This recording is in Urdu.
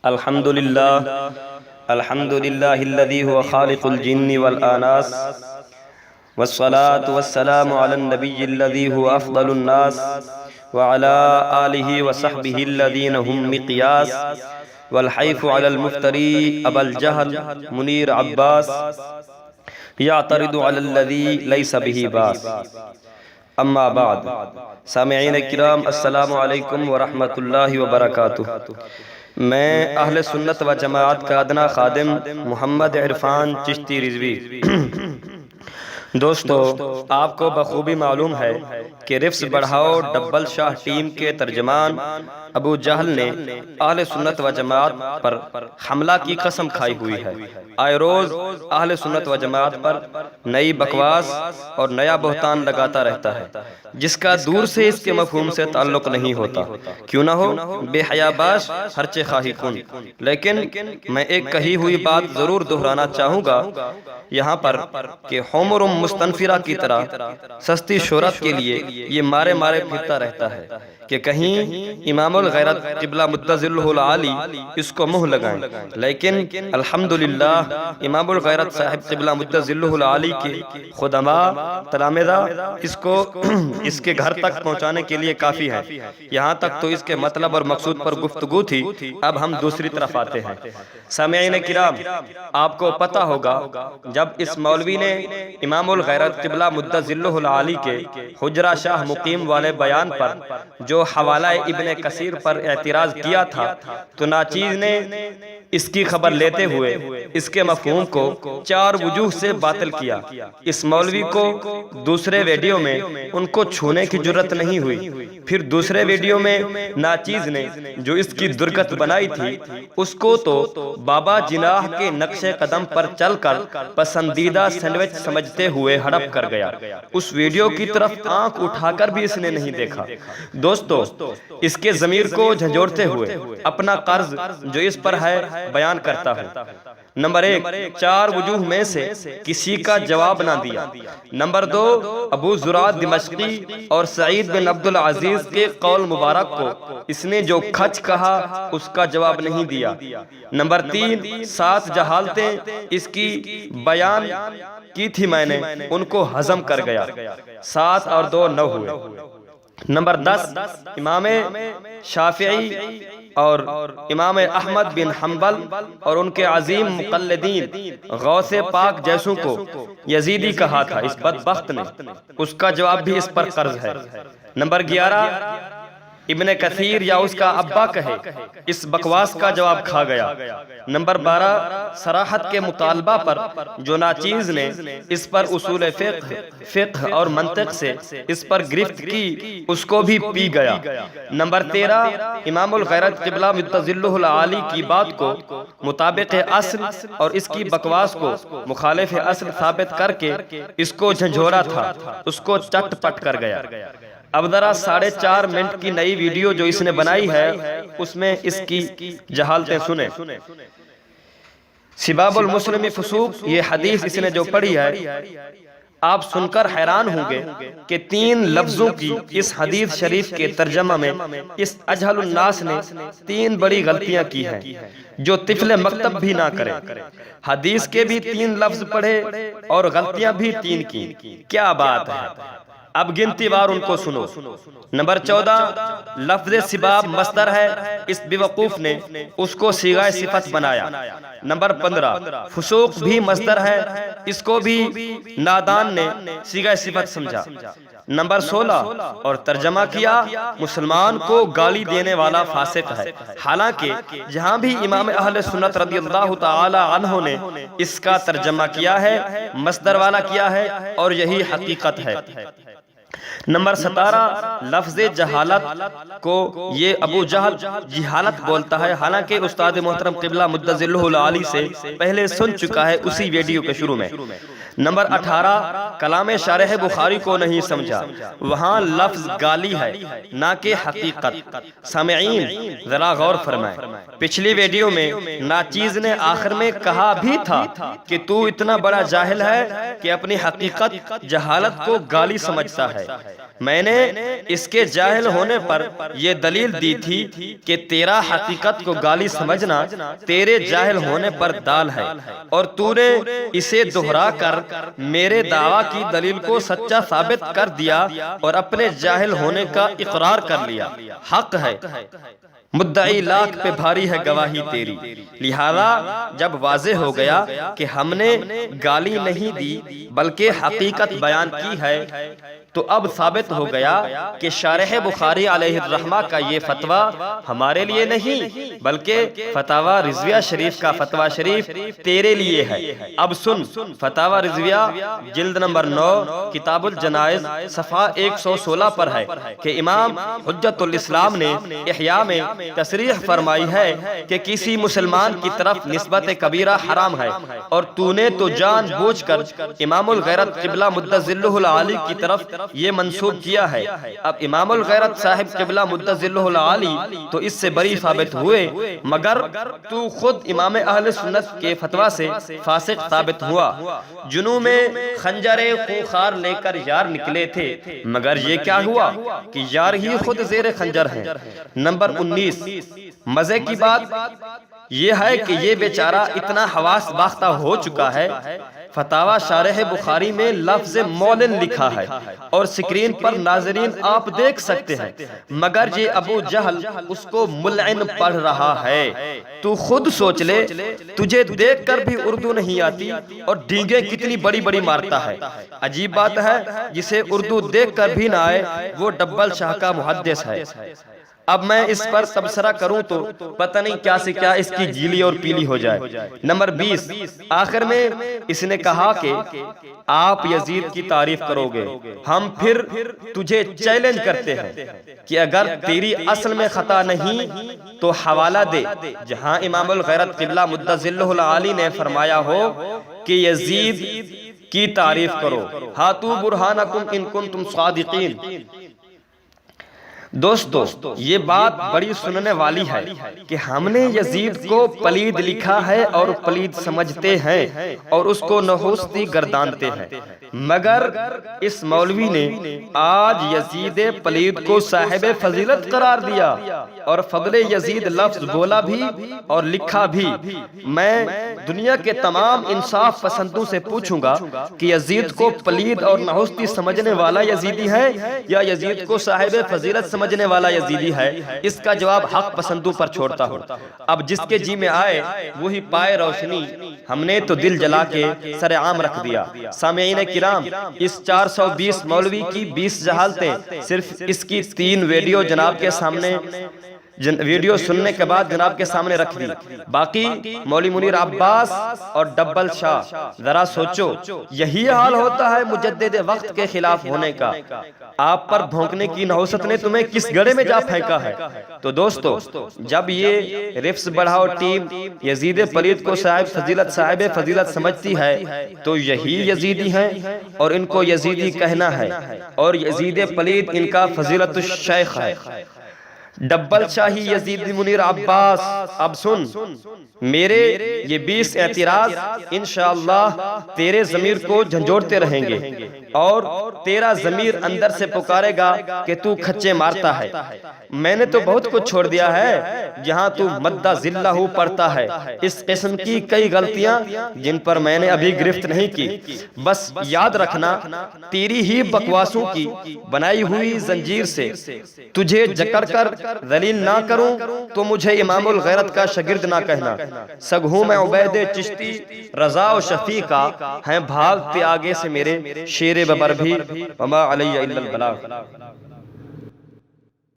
الحمد لله الذي هو خالق الجن والآناس والصلاة والسلام على النبي الذي هو أفضل الناس وعلى آله وصحبه الذين هم مقياس والحيف على المفتري أبا الجهل منير عباس يعترض على الذي ليس به باس اما بعد سامعین کرام السلام علیکم ورحمۃ اللہ وبرکاتہ۔ میں اہل سنت و جماعت کا ادنا خادم محمد عرفان چشتی رضوی۔ دوستو، آپ کو بخوبی معلوم ہے کہ رفس بڑھاؤ ڈبل شاہ ٹیم کے ترجمان ابو جہل نے اہل سنت و جماعت پر حملہ کی قسم کھائی ہوئی ہے۔ آئے روز اہل سنت و جماعت پر نئی بکواس اور نیا بہتان لگاتا رہتا ہے، جس کا دور سے اس کے مفہوم سے تعلق نہیں ہوتا۔ کیوں نہ ہو بے حیا باش ہرچے خواہی کن، لیکن میں ایک کہی ہوئی بات ضرور دہرانا چاہوں گا یہاں پر کہ حمر مستنفرہ کی طرح سستی شہرت کے لیے یہ مارے پھرتا رہتا ہے کہ کہیں امام الغیرت قبلہ مدظلہ العالی اس کو منہ لگائیں، لیکن الحمدللہ امام الغیرت صاحب قبلہ مدظلہ العالی کے خدماء تلامذہ اس کو اس کے گھر تک پہنچانے کے لیے کافی ہے۔ یہاں تک تو اس کے مطلب اور مقصود پر گفتگو تھی، اب ہم دوسری طرف آتے ہیں۔ سامعین کرام، آپ کو پتہ ہوگا جب اس مولوی نے امام الغیرت قبلہ مدظلہ العالی کے حجرہ شاہ مقیم والے بیان پر جو حوالہ ابن کثیر پر اعتراض کیا تھا، تو ناچیز نے اس کی خبر لیتے ہوئے اس کے مفہوم کو چار وجوہ سے باطل کیا۔ اس مولوی کو دوسرے ویڈیو میں ان کو چھونے کی جرت نہیں ہوئی۔ پھر دوسرے ویڈیو میں ناچیز نے جو اس کی درگت بنائی تھی، اس کو تو بابا جناح کے نقش قدم پر چل کر پسندیدہ سینڈوچ سمجھتے ہوئے ہڑپ کر گیا۔ اس ویڈیو کی طرف آنکھ اٹھا کر بھی اس نے نہیں دیکھا۔ دوستو، اس کے ضمیر کو جھنجھوڑتے ہوئے اپنا قرض جو اس پر ہے بیان کرتا ہوں۔ نمبر ایک، چار وجوہ میں سے کسی کا جواب نہ دیا۔ نمبر دو، ابو زرعہ دمشقی اور سعید بن عبدالعزیز کے قول مبارک کو اس نے جو کھچ کہا اس کا جواب نہیں دیا۔ نمبر تین، 7 جہالتیں اس کی بیان کی تھی میں نے، ان کو ہضم کر گیا۔ 7 اور 2 9 ہوئے۔ نمبر 10، امام شافعی اور امام احمد بن حنبل اور ان کے عظیم مقلدین غوث پاک جیسوں کو یزیدی کہا تھا اس بدبخت نے، اس کا جواب بھی اس پر قرض ہے۔ نمبر 11، ابن کثیر یا اس کا ابا کہے اس بکواس کا جواب کھا گیا۔ نمبر 12، صراحت کے مطالبہ پر جو ناچیز نے اس پر اصول فقہ اور منطق سے اس پر گرفت کی، اس کو بھی پی گیا۔ نمبر 13، امام الغیرت قبلہ مدظلہ العالی کی بات کو مطابق اصل اور اس کی بکواس کو مخالف اصل ثابت کر کے اس کو جھنجھوڑا تھا، اس کو چٹ پٹ کر گیا۔ اب ذرا 4.5 منٹ کی نئی ویڈیو جو اس نے بنائی ہے اس میں اس کی جہالتیں سنیں۔ سباب المسلم فسوق، یہ حدیث اس نے جو پڑھی ہے، آپ سن کر حیران ہوں گے کہ 3 لفظوں کی اس حدیث شریف کے ترجمہ میں اس اجہل الناس نے 3 بڑی غلطیاں کی ہیں جو طفل مکتب بھی نہ کرے۔ حدیث کے بھی 3 لفظ پڑھے اور غلطیاں بھی 3 کی۔ کیا بات ہے! اب گنتی وار ان کو سنو۔ نمبر 14، لفظ سباب مصدر ہے، اس بیوقوف نے اس کو صیغہ صفت بنایا۔ نمبر 15، فسوق بھی مصدر ہے، اس کو بھی نادان نے صیغہ صفت سمجھا۔ نمبر 16، اور ترجمہ کیا مسلمان کو گالی دینے والا فاسق ہے، حالانکہ جہاں بھی امام اہل سنت رضی اللہ تعالی عنہ نے اس کا ترجمہ کیا ہے مصدر والا کیا ہے، اور یہی حقیقت ہے۔ نمبر 17، لفظ جہالت کو یہ ابو جہل جہالت بولتا ہے، حالانکہ استاد محترم قبلہ مدظلہ العالی سے پہلے سن چکا ہے اسی ویڈیو کے شروع میں۔ نمبر 18، کلام شارح بخاری کو نہیں سمجھا، وہاں لفظ گالی ہے نہ کہ حقیقت۔ سامعین ذرا غور فرمائیں، پچھلی ویڈیو میں ناچیز نے آخر میں کہا بھی تھا کہ تو اتنا بڑا جاہل ہے کہ اپنی حقیقت جہالت کو گالی سمجھتا ہے، میں نے اس کے جاہل ہونے پر یہ دلیل دی تھی کہ تیرا حقیقت کو گالی سمجھنا تیرے جاہل ہونے پر دال ہے، اور تو نے اسے دہرا کر میرے دعویٰ کی دلیل کو سچا ثابت کر دیا اور اپنے جاہل ہونے کا اقرار کر لیا۔ حق ہے، مدعی لاکھ پہ بھاری ہے گواہی تیری۔ لہذا جب واضح ہو گیا کہ ہم نے گالی نہیں دی بلکہ حقیقت بیان کی ہے، تو اب ثابت ہو گیا کہ شارح بخاری علیہ الرحمہ کا یہ فتویٰ ہمارے لیے نہیں بلکہ فتاوی رضویہ شریف کا فتویٰ شریف تیرے لیے ہے۔ اب سن، فتاوی رضویہ جلد نمبر 9 کتاب الجنائز صفحہ 116 پر ہے کہ امام حجت الاسلام نے احیاء میں تصریح فرمائی ہے کہ کسی مسلمان کی طرف نسبت کبیرہ حرام ہے، اور تو نے تو جان بوجھ کر امام الغیرت قبلہ مد ظلہ العالی کی طرف یہ منسوب کیا ہے۔ اب امام الغیرت صاحب قبلہ مد ظلہ العالی تو اس سے بری ثابت ہوئے، مگر تو خود امام اہل سنت کے فتویٰ سے فاسق ثابت ہوا۔ جنوں میں خنجر خوخار لے کر یار نکلے تھے، مگر یہ کیا ہوا کہ یار ہی خود زیر خنجر ہیں۔ نمبر 19، مزے کی بات یہ ہے کہ یہ بیچارہ اتنا حواس باختہ ہو چکا ہے، فتاوی شارح بخاری میں لفظ مولن لکھا ہے اور سکرین پر ناظرین آپ دیکھ سکتے ہیں، مگر یہ ابو جہل اس کو ملعن پڑھ رہا ہے۔ تو خود سوچ لے، تجھے دیکھ کر بھی اردو نہیں آتی اور ڈینگیں کتنی بڑی بڑی مارتا ہے۔ عجیب بات ہے، جسے اردو دیکھ کر بھی نہ آئے وہ ڈبل شاہ کا محدث ہے۔ اب میں اس پر تبصرہ کروں تو پتہ نہیں کیا سے کیا اس کی گیلی اور پیلی ہو جائے۔ نمبر 20، آخر میں اس نے کہا کہ آپ یزید کی تعریف کرو گے، ہم پھر تجھے چیلنج کرتے ہیں کہ اگر تیری اصل میں خطا نہیں تو حوالہ دے جہاں امام الغیرت قبلہ مد ظلہ العالی نے فرمایا ہو کہ یزید کی تعریف کرو، ہاتو برہانکم ان کنتم صادقین۔ دوستو، یہ بات بڑی سننے والی ہے کہ ہم نے یزید کو پلید لکھا ہے اور پلید سمجھتے ہیں اور اس کو نحوستی گردانتے ہیں، مگر اس مولوی نے آج یزید پلید کو صاحب فضیلت قرار دیا اور فضل یزید لفظ بولا بھی اور لکھا بھی۔ میں دنیا کے تمام انصاف پسندوں سے پوچھوں گا کہ یزید کو پلید اور نحوستی سمجھنے والا یزیدی ہے یا یزید کو صاحب فضیلت سمجھنے والا یزیدی ہے؟ اس کا جواب حق پسندوں پر چھوڑتا ہوں۔ اب جس کے جی میں آئے وہی پائے روشنی، ہم نے تو دل جلا کے سر عام رکھ دیا۔ سامعین کرام، اس 420 مولوی کی 20 جہالتیں صرف اس کی 3 ویڈیو جناب کے سامنے ویڈیو سننے کے بعد جناب کے سامنے رکھ دی۔ باقی مولوی منیر عباس اور ڈبل شاہ، ذرا سوچو، یہی حال ہوتا ہے مجدد وقت کے خلاف ہونے کا۔ آپ پر بھونکنے کی نحوست نے تمہیں کس گڑھے میں جا پھینکا ہے؟ تو دوستو، جب یہ رفس بڑھاؤ ٹیم یزید پلید کو صاحب فضیلت سمجھتی ہے تو یہی یزیدی ہیں اور ان کو یزیدی کہنا ہے، اور یزید پلید ان کا فضیلت الشیخ ہے۔ ڈبل شاہی یزید منیر عباس، اب سن، میرے یہ 20 اعتراض انشاءاللہ تیرے ضمیر کو جھنجھوڑتے رہیں گے اور تیرا ضمیر اندر سے پکارے گا کہ تو کھچے مارتا ہے۔ میں نے تو بہت کچھ چھوڑ دیا ہے جہاں تو مدہ ذلہ پڑھتا ہے۔ اس قسم کی کئی غلطیاں جن پر میں نے ابھی گرفت نہیں کی، بس یاد رکھنا تیری ہی بکواسوں کی بنائی ہوئی زنجیر سے تجھے جکڑ کر ذلیل نہ کروں تو مجھے امام الغیرت کا شاگرد نہ کہنا۔ سگ ہوں میں عبید چشتی رضا و شفیع کا، ہیں بھاگتے آگے سے میرے شیر ببر بھی، وما علی الا البلاغ۔